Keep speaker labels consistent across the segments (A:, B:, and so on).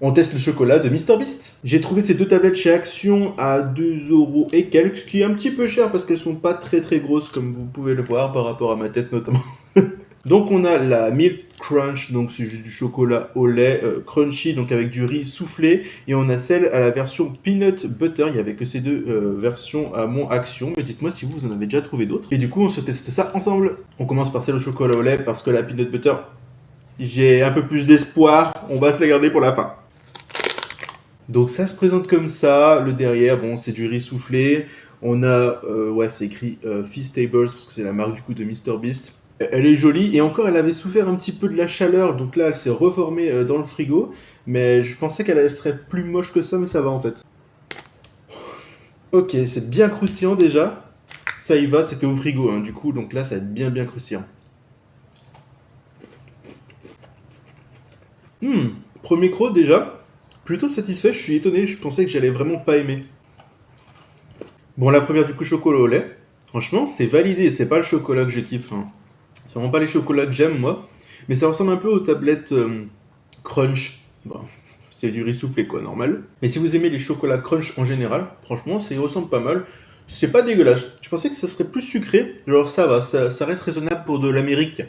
A: On teste le chocolat de MrBeast. J'ai trouvé ces deux tablettes chez Action à 2 € et quelques, ce qui est un petit peu cher parce qu'elles sont pas très très grosses comme vous pouvez le voir par rapport à ma tête notamment. Donc on a la Milk Crunch, donc c'est juste du chocolat au lait crunchy, donc avec du riz soufflé. Et on a celle à la version Peanut Butter, il n'y avait que ces deux versions à mon Action. Mais dites-moi si vous en avez déjà trouvé d'autres. Et du coup on se teste ça ensemble. On commence par celle au chocolat au lait parce que la Peanut Butter, j'ai un peu plus d'espoir, on va se la garder pour la fin. Donc ça se présente comme ça, le derrière, bon c'est du riz soufflé. On a, ouais c'est écrit Feastables parce que c'est la marque du coup de MrBeast. Elle est jolie et encore elle avait souffert un petit peu de la chaleur donc là elle s'est reformée dans le frigo mais je pensais qu'elle serait plus moche que ça mais ça va en fait. Ok c'est bien croustillant déjà, ça y va c'était au frigo hein, du coup donc là ça va être bien croustillant. Premier croc déjà, plutôt satisfait, je suis étonné, je pensais que j'allais vraiment pas aimer. Bon la première du coup chocolat au lait, franchement c'est validé, c'est pas le chocolat que je kiffe hein. C'est vraiment pas les chocolats que j'aime moi, mais ça ressemble un peu aux tablettes Crunch. Bon, c'est du riz soufflé quoi, normal. Mais si vous aimez les chocolats Crunch en général, franchement, ça y ressemble pas mal. C'est pas dégueulasse. Je pensais que ça serait plus sucré, genre ça va, ça reste raisonnable pour de l'Amérique.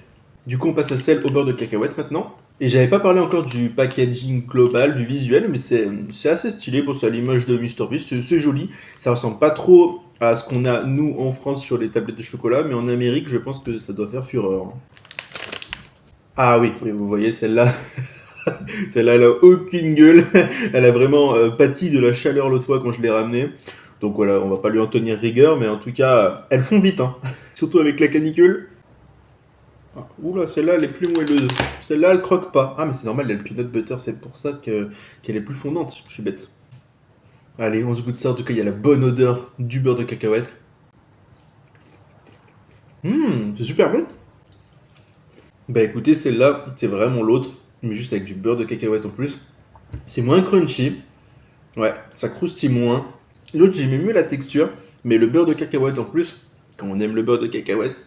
A: Du coup, on passe à celle au beurre de cacahuète maintenant. Et j'avais pas parlé encore du packaging global, du visuel, mais c'est assez stylé pour ça, l'image de MrBeast, c'est joli. Ça ressemble pas trop à ce qu'on a nous en France sur les tablettes de chocolat, mais en Amérique, je pense que ça doit faire fureur. Ah oui, oui, vous voyez celle-là. Celle-là, elle a aucune gueule. Elle a vraiment pâti de la chaleur l'autre fois quand je l'ai ramenée. Donc voilà, on va pas lui en tenir rigueur, mais en tout cas, elles font vite, hein. Surtout avec la canicule. Ah, oula, celle-là, elle est plus moelleuse. Celle-là, elle croque pas. Ah, mais c'est normal, elle a le peanut butter, c'est pour ça qu'elle est plus fondante. Je suis bête. Allez, on se goûte ça. En tout cas, il y a la bonne odeur du beurre de cacahuète. C'est super bon. Bah écoutez, celle-là, c'est vraiment l'autre, mais juste avec du beurre de cacahuète en plus. C'est moins crunchy. Ouais, ça croustille moins. L'autre, j'aimais mieux la texture, mais le beurre de cacahuète en plus, quand on aime le beurre de cacahuète,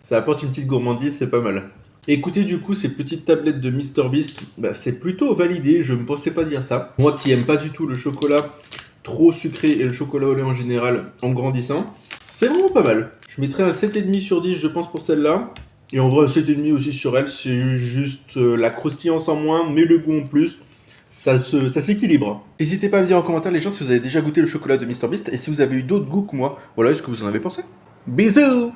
A: ça apporte une petite gourmandise, c'est pas mal. Écoutez, du coup, ces petites tablettes de MrBeast, bah, c'est plutôt validé, je ne pensais pas dire ça. Moi qui aime pas du tout le chocolat trop sucré et le chocolat au lait en général en grandissant, c'est vraiment pas mal. Je mettrais un 7,5 sur 10, je pense, pour celle-là. Et en vrai, un 7,5 aussi sur elle, c'est juste la croustillance en moins, mais le goût en plus. Ça s'équilibre. N'hésitez pas à me dire en commentaire les gens si vous avez déjà goûté le chocolat de MrBeast et si vous avez eu d'autres goûts que moi. Voilà, est-ce que vous en avez pensé? Bisous!